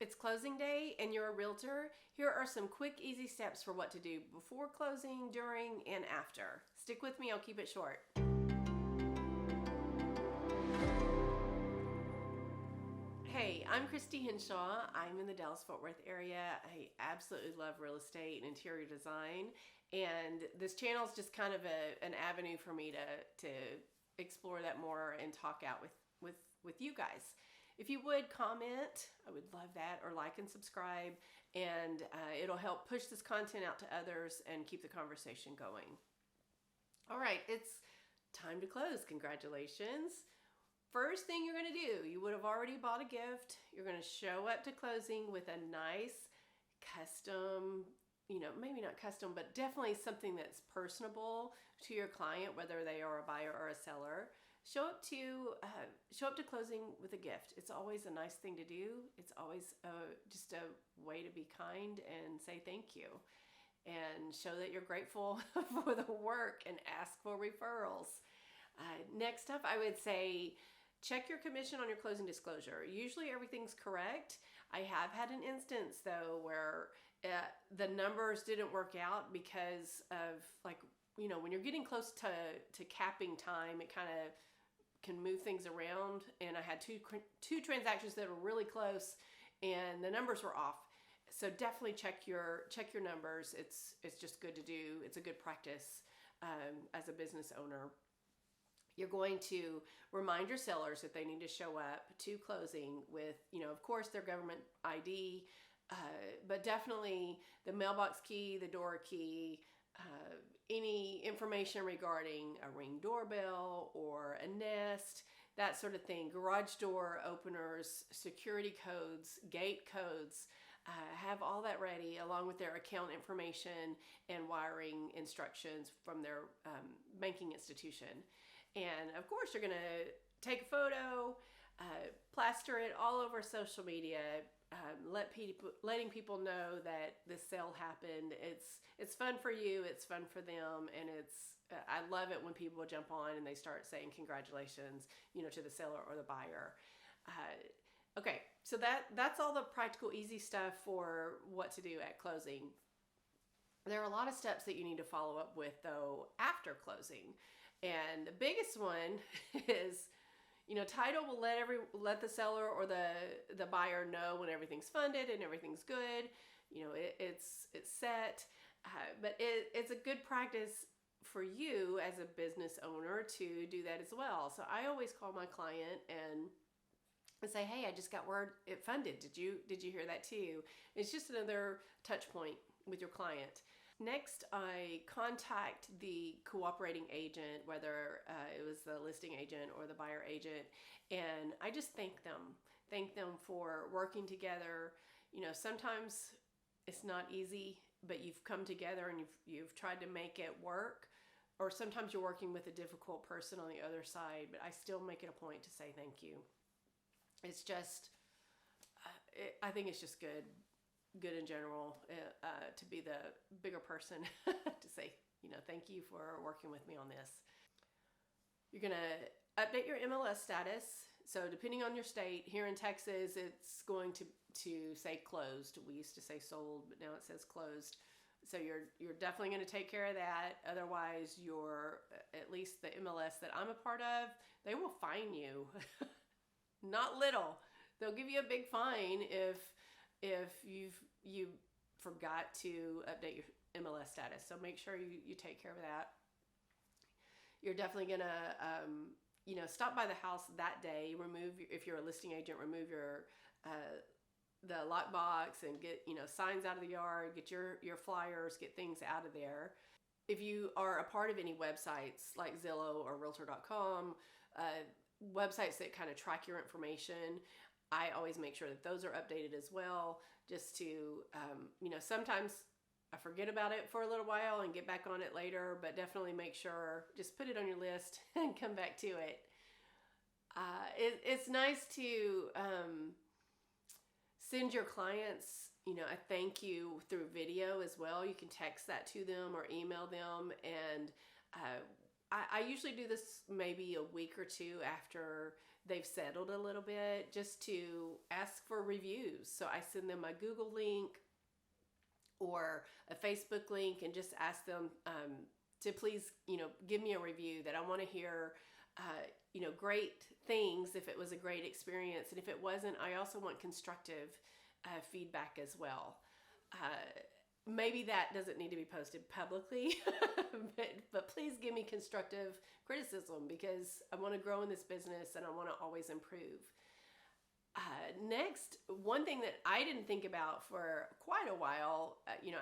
It's closing day and you're a realtor. Here are some quick, easy steps for what to do before closing, during, and after. Stick with me, I'll keep it short. Hey, I'm Christy Henshaw. I'm in the Dallas-Fort Worth area. I absolutely love real estate and interior design. And this channel is just kind of an avenue for me to explore that more and talk out with you guys. If you would comment, I would love that, or like and subscribe, and it'll help push this content out to others and keep the conversation going. All right, it's time to close. Congratulations. First thing you're going to do, you would have already bought a gift. You're going to show up to closing with a nice custom, maybe not custom, but definitely something that's personable to your client, whether they are a buyer or a seller. Show up to closing with a gift. It's always a nice thing to do. It's always just a way to be kind and say thank you, and show that you're grateful for the work and ask for referrals. Next up, I would say check your commission on your closing disclosure. Usually everything's correct. I have had an instance though where the numbers didn't work out because of when you're getting close to capping time, it kind of can move things around. And I had two transactions that were really close and the numbers were off. So definitely check your numbers. It's just good to do. It's a good practice as a business owner. You're going to remind your sellers that they need to show up to closing with, of course, their government ID, but definitely the mailbox key, the door key, any information regarding a Ring doorbell or a Nest, that sort of thing, garage door openers, security codes, gate codes. Have all that ready along with their account information and wiring instructions from their banking institution. And of course, you're going to take a photo, plaster it all over social media, letting people know that this sale happened. It's fun for you, it's fun for them, and I love it when people jump on and they start saying congratulations, to the seller or the buyer. Okay, so that's all the practical, easy stuff for what to do at closing. There are a lot of steps that you need to follow up with though after closing. And the biggest one is, title will let the seller or the buyer know when everything's funded and everything's good. It's set, but it's a good practice for you as a business owner to do that as well. So I always call my client and say, hey, I just got word it funded. Did you hear that too? It's just another touch point with your client. Next, I contact the cooperating agent, whether it was the listing agent or the buyer agent, and I just thank them for working together. Sometimes it's not easy, but you've come together and you've tried to make it work. Or sometimes you're working with a difficult person on the other side, but I still make it a point to say thank you. It's just, I think it's just good in general to be the bigger person to say, thank you for working with me on this. You're going to update your MLS status. So depending on your state, here in Texas, it's going to say closed. We used to say sold, but now it says closed. So you're definitely going to take care of that. Otherwise, at least the MLS that I'm a part of, they will fine you. Not little. They'll give you a big fine if you forgot to update your MLS status. So make sure you take care of that. You're definitely gonna stop by the house that day. If you're a listing agent, remove your the lockbox and get signs out of the yard. Get your flyers. Get things out of there. If you are a part of any websites like Zillow or Realtor.com, websites that kind of track your information, I always make sure that those are updated as well, just to, sometimes I forget about it for a little while and get back on it later, but definitely make sure, just put it on your list and come back to it. It's nice to send your clients, a thank you through video as well. You can text that to them or email them, and I usually do this maybe a week or two after they've settled a little bit, just to ask for reviews. So I send them my Google link or a Facebook link and just ask them to please, give me a review that I want to hear, great things if it was a great experience. And if it wasn't, I also want constructive feedback as well. Maybe that doesn't need to be posted publicly, but please give me constructive criticism, because I want to grow in this business and I want to always improve. Next, one thing that I didn't think about for quite a while,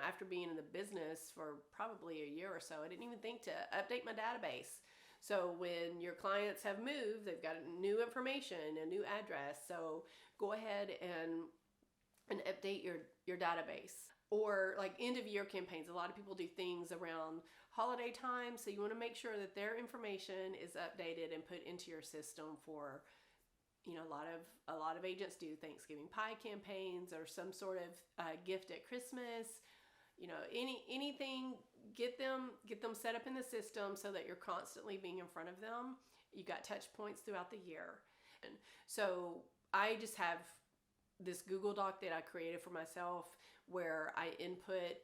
after being in the business for probably a year or so, I didn't even think to update my database. So when your clients have moved, they've got new information, a new address. So go ahead and update your database. Or like end of year campaigns. A lot of people do things around holiday time. So you want to make sure that their information is updated and put into your system for, a lot of agents do Thanksgiving pie campaigns or some sort of gift at Christmas. Anything, get them set up in the system so that you're constantly being in front of them. You got touch points throughout the year. And so I just have this Google Doc that I created for myself where I input,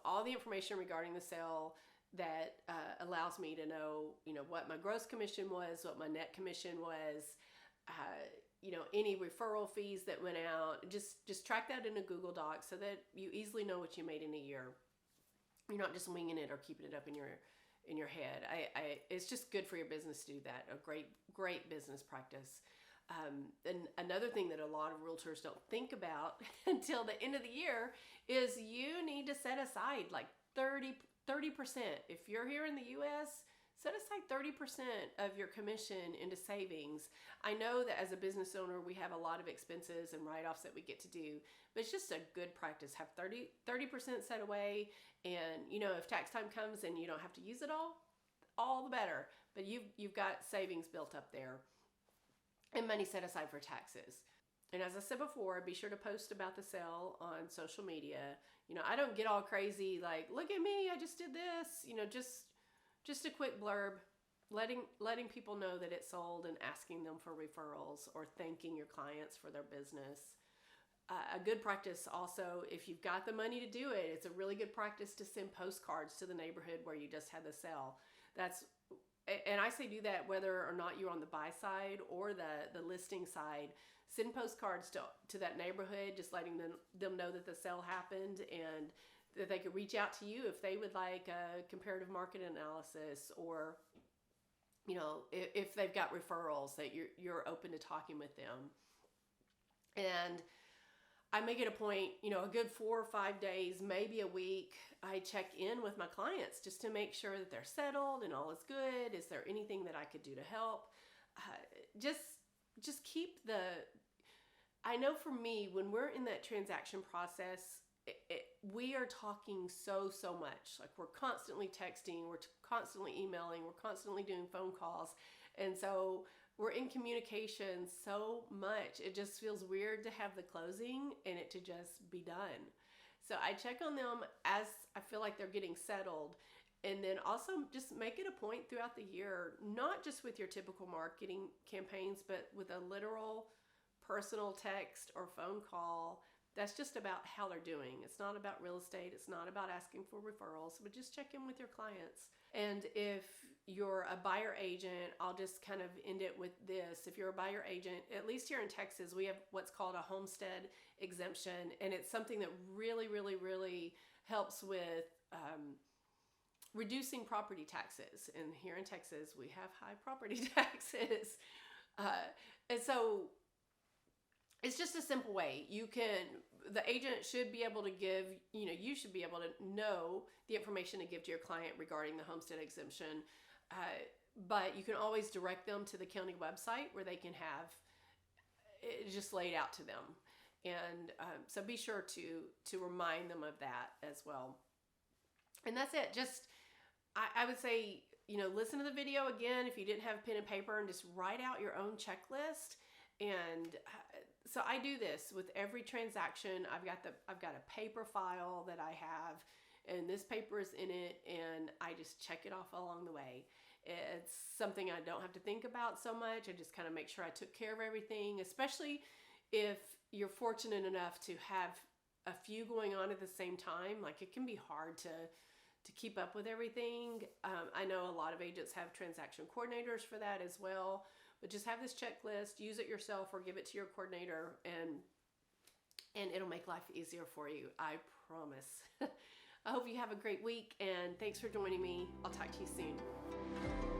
all the information regarding the sale that allows me to know, what my gross commission was, what my net commission was, any referral fees that went out. Just track that in a Google Doc so that you easily know what you made in a year. You're not just winging it or keeping it up in your head. It's just good for your business to do that. A great business practice. And another thing that a lot of realtors don't think about until the end of the year is you need to set aside like 30%. If you're here in the US, set aside 30% of your commission into savings. I know that as a business owner, we have a lot of expenses and write-offs that we get to do, but it's just a good practice. Have 30% set away. And, if tax time comes and you don't have to use it all the better. But you've got savings built up there. And money set aside for taxes. And as I said before, be sure to post about the sale on social media. I don't get all crazy like, look at me, I just did this. Just a quick blurb, letting people know that it sold and asking them for referrals or thanking your clients for their business. A good practice also, if you've got the money to do it, it's a really good practice to send postcards to the neighborhood where you just had the sale. And I say do that whether or not you're on the buy side or the listing side. Send postcards to that neighborhood, just letting them know that the sale happened and that they could reach out to you if they would like a comparative market analysis, or if they've got referrals that you're open to talking with them. And I make it a point, a good 4 or 5 days, maybe a week, I check in with my clients just to make sure that they're settled and all is good. Is there anything that I could do to help? Just keep I know for me, when we're in that transaction process, we are talking so much. Like we're constantly texting, we're constantly emailing, we're constantly doing phone calls. And so we're in communication so much. It just feels weird to have the closing and it to just be done. So I check on them as I feel like they're getting settled. And then also just make it a point throughout the year, not just with your typical marketing campaigns, but with a literal personal text or phone call that's just about how they're doing. It's not about real estate. It's not about asking for referrals, but just check in with your clients. And if you're a buyer agent, I'll just kind of end it with this. If you're a buyer agent, at least here in Texas, we have what's called a homestead exemption. And it's something that really, really, really helps with reducing property taxes. And here in Texas, we have high property taxes. And so it's just a simple way. The agent should be able to give, you should be able to know the information to give to your client regarding the homestead exemption. But you can always direct them to the county website where they can have it just laid out to them. And so be sure to remind them of that as well. And that's it. Just, I would say, listen to the video again if you didn't have pen and paper, and just write out your own checklist. And so I do this with every transaction. I've got a paper file that I have, and this paper is in it, and I just check it off along the way. It's something I don't have to think about so much. I just kind of make sure I took care of everything, especially if you're fortunate enough to have a few going on at the same time. Like, it can be hard to keep up with everything. I know a lot of agents have transaction coordinators for that as well, but just have this checklist, use it yourself or give it to your coordinator, and it'll make life easier for you. I promise. I hope you have a great week, and thanks for joining me. I'll talk to you soon.